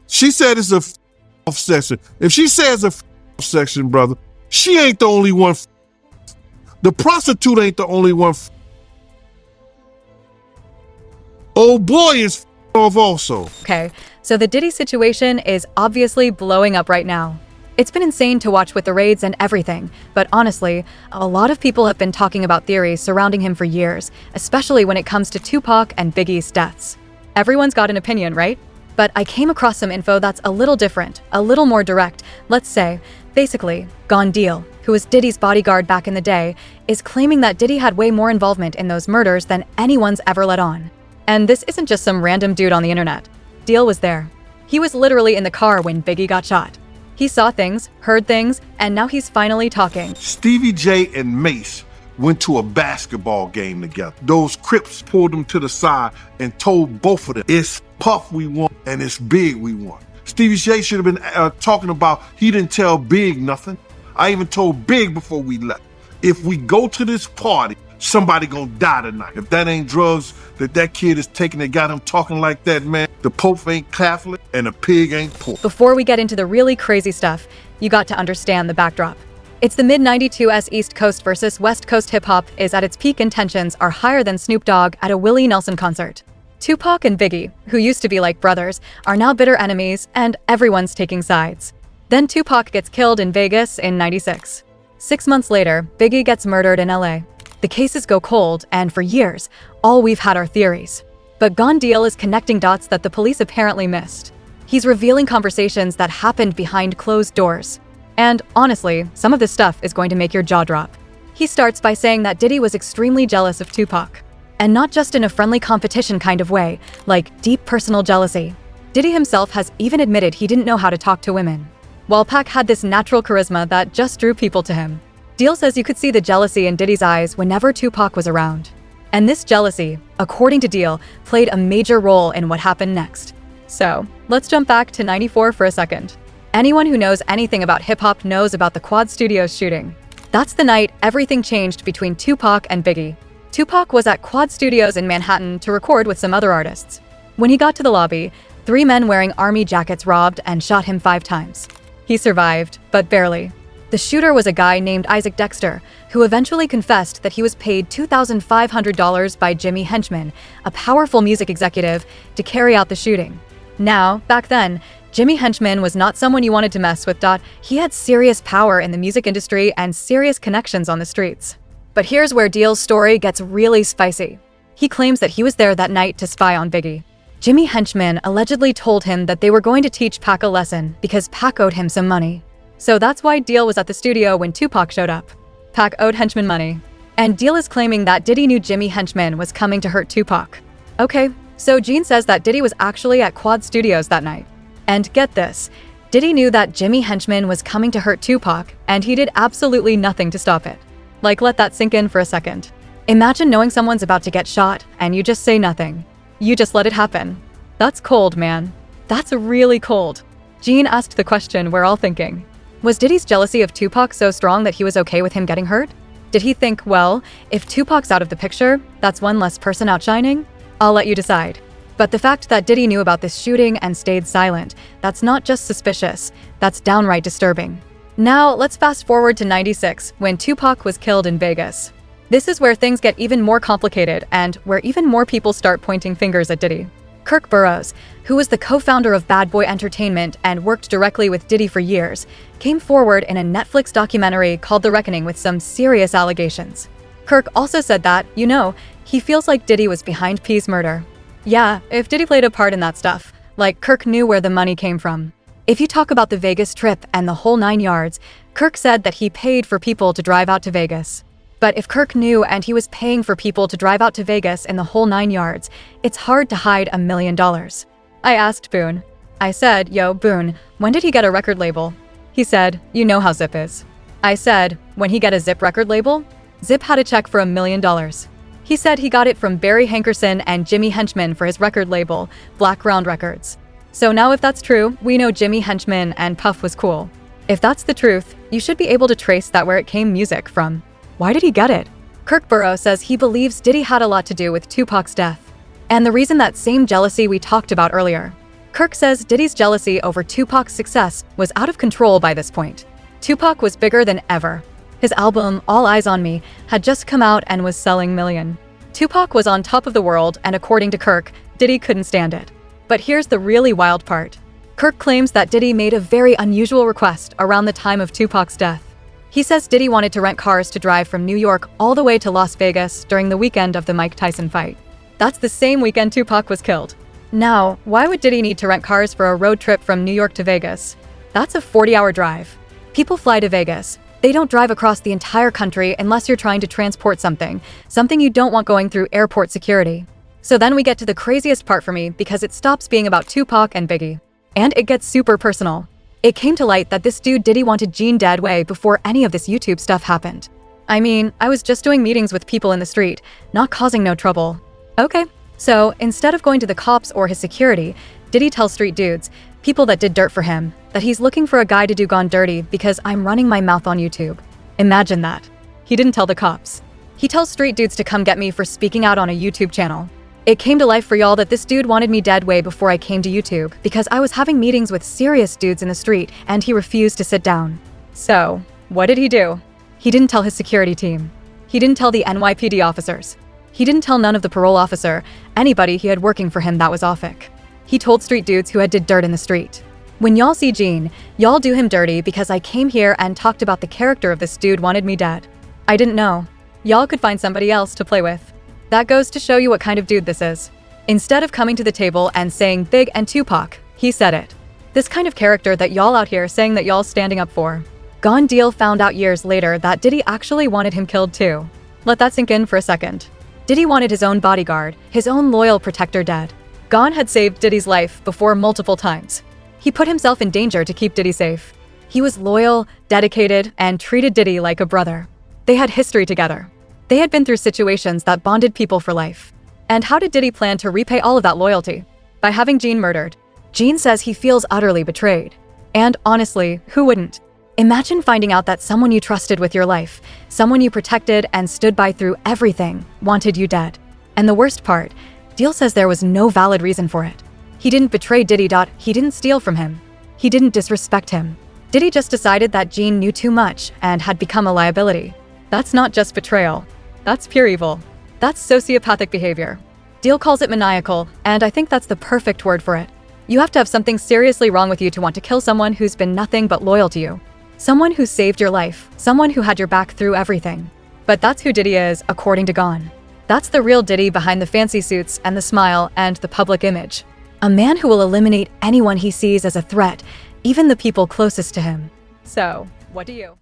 She said it's a off section. If she says a off section, brother, she ain't the only one. The prostitute ain't the only one. Old boy is off also. Okay, so the Diddy situation is obviously blowing up right now. It's been insane to watch with the raids and everything, but honestly, a lot of people have been talking about theories surrounding him for years, especially when it comes to Tupac and Biggie's deaths. Everyone's got an opinion, right? But I came across some info that's a little different, a little more direct. Let's say, basically, Gondil, who was Diddy's bodyguard back in the day, is claiming that Diddy had way more involvement in those murders than anyone's ever let on. And this isn't just some random dude on the internet. Deal was there. He was literally in the car when Biggie got shot. He saw things, heard things, and now he's finally talking. Stevie J and Mace went to a basketball game together. Those Crips pulled them to the side and told both of them, it's Puff we want and it's Big we want. Stevie J should have been talking about, he didn't tell Big nothing. I even told Big before we left, if we go to this party, somebody gonna die tonight. If that ain't drugs that kid is taking that got him talking like that, man, the Pope ain't Catholic and the pig ain't poor. Before we get into the really crazy stuff, you got to understand the backdrop. It's the mid-92s East Coast versus West Coast hip-hop is at its peak and tensions are higher than Snoop Dogg at a Willie Nelson concert. Tupac and Biggie, who used to be like brothers, are now bitter enemies and everyone's taking sides. Then Tupac gets killed in Vegas in '96. 6 months later, Biggie gets murdered in LA. The cases go cold, and for years, all we've had are theories. But Gondil is connecting dots that the police apparently missed. He's revealing conversations that happened behind closed doors. And honestly, some of this stuff is going to make your jaw drop. He starts by saying that Diddy was extremely jealous of Tupac. And not just in a friendly competition kind of way, like deep personal jealousy. Diddy himself has even admitted he didn't know how to talk to women. While Pac had this natural charisma that just drew people to him. Deal says you could see the jealousy in Diddy's eyes whenever Tupac was around. And this jealousy, according to Deal, played a major role in what happened next. So, let's jump back to '94 for a second. Anyone who knows anything about hip-hop knows about the Quad Studios shooting. That's the night everything changed between Tupac and Biggie. Tupac was at Quad Studios in Manhattan to record with some other artists. When he got to the lobby, 3 men wearing army jackets robbed and shot him 5 times. He survived, but barely. The shooter was a guy named Isaac Dexter, who eventually confessed that he was paid $2,500 by Jimmy Henchman, a powerful music executive, to carry out the shooting. Now, back then, Jimmy Henchman was not someone you wanted to mess with. He had serious power in the music industry and serious connections on the streets. But here's where Deal's story gets really spicy. He claims that he was there that night to spy on Biggie. Jimmy Henchman allegedly told him that they were going to teach Pac a lesson because Pac owed him some money. So that's why Deal was at the studio when Tupac showed up. Pac owed Henchman money. And Deal is claiming that Diddy knew Jimmy Henchman was coming to hurt Tupac. Okay, so Gene says that Diddy was actually at Quad Studios that night. And get this, Diddy knew that Jimmy Henchman was coming to hurt Tupac, and he did absolutely nothing to stop it. Like, let that sink in for a second. Imagine knowing someone's about to get shot, and you just say nothing. You just let it happen. That's cold, man. That's really cold. Gene asked the question we're all thinking. Was Diddy's jealousy of Tupac so strong that he was okay with him getting hurt? Did he think, well, if Tupac's out of the picture, that's one less person outshining? I'll let you decide. But the fact that Diddy knew about this shooting and stayed silent, that's not just suspicious, that's downright disturbing. Now, let's fast forward to '96, when Tupac was killed in Vegas. This is where things get even more complicated and where even more people start pointing fingers at Diddy. Kirk Burroughs, who was the co-founder of Bad Boy Entertainment and worked directly with Diddy for years, came forward in a Netflix documentary called The Reckoning with some serious allegations. Kirk also said that, he feels like Diddy was behind P's murder. Yeah, if Diddy played a part in that stuff, like Kirk knew where the money came from. If you talk about the Vegas trip and the whole 9 yards, Kirk said that he paid for people to drive out to Vegas. But if Kirk knew and he was paying for people to drive out to Vegas in the whole 9 yards, it's hard to hide $1 million. I asked Boone. I said, yo, Boone, when did he get a record label? He said, you know how Zip is. I said, when he get a Zip record label? Zip had a check for $1 million. He said he got it from Barry Hankerson and Jimmy Henchman for his record label, Black Round Records. So now if that's true, we know Jimmy Henchman and Puff was cool. If that's the truth, you should be able to trace that where it came music from. Why did he get it? Kirk Burroughs says he believes Diddy had a lot to do with Tupac's death. And the reason that same jealousy we talked about earlier. Kirk says Diddy's jealousy over Tupac's success was out of control by this point. Tupac was bigger than ever. His album, All Eyes on Me, had just come out and was selling million. Tupac was on top of the world, and according to Kirk, Diddy couldn't stand it. But here's the really wild part. Kirk claims that Diddy made a very unusual request around the time of Tupac's death. He says Diddy wanted to rent cars to drive from New York all the way to Las Vegas during the weekend of the Mike Tyson fight. That's the same weekend Tupac was killed. Now, why would Diddy need to rent cars for a road trip from New York to Vegas? That's a 40-hour drive. People fly to Vegas. They don't drive across the entire country unless you're trying to transport something you don't want going through airport security. So then we get to the craziest part for me because it stops being about Tupac and Biggie. And it gets super personal. It came to light that this dude Diddy wanted Gene dead way before any of this YouTube stuff happened. I mean, I was just doing meetings with people in the street, not causing no trouble. Okay, so instead of going to the cops or his security, Diddy tells street dudes, people that did dirt for him, that he's looking for a guy to do Gone Dirty because I'm running my mouth on YouTube. Imagine that. He didn't tell the cops. He tells street dudes to come get me for speaking out on a YouTube channel. It came to life for y'all that this dude wanted me dead way before I came to YouTube because I was having meetings with serious dudes in the street and he refused to sit down. So, what did he do? He didn't tell his security team. He didn't tell the NYPD officers. He didn't tell none of the parole officer, anybody he had working for him that was offic. He told street dudes who had did dirt in the street. When y'all see Gene, y'all do him dirty because I came here and talked about the character of this dude wanted me dead. I didn't know. Y'all could find somebody else to play with. That goes to show you what kind of dude this is. Instead of coming to the table and saying Big and Tupac, he said it. This kind of character that y'all out here saying that y'all standing up for. Gone Deal found out years later that Diddy actually wanted him killed too. Let that sink in for a second. Diddy wanted his own bodyguard, his own loyal protector dead. Gone had saved Diddy's life before multiple times. He put himself in danger to keep Diddy safe. He was loyal, dedicated, and treated Diddy like a brother. They had history together. They had been through situations that bonded people for life. And how did Diddy plan to repay all of that loyalty? By having Gene murdered. Gene says he feels utterly betrayed. And honestly, who wouldn't? Imagine finding out that someone you trusted with your life, someone you protected and stood by through everything, wanted you dead. And the worst part, Deal says there was no valid reason for it. He didn't betray Diddy. He didn't steal from him. He didn't disrespect him. Diddy just decided that Gene knew too much and had become a liability. That's not just betrayal. That's pure evil. That's sociopathic behavior. Deal calls it maniacal, and I think that's the perfect word for it. You have to have something seriously wrong with you to want to kill someone who's been nothing but loyal to you. Someone who saved your life, someone who had your back through everything. But that's who Diddy is, according to Gone. That's the real Diddy behind the fancy suits and the smile and the public image. A man who will eliminate anyone he sees as a threat, even the people closest to him. So, what do you?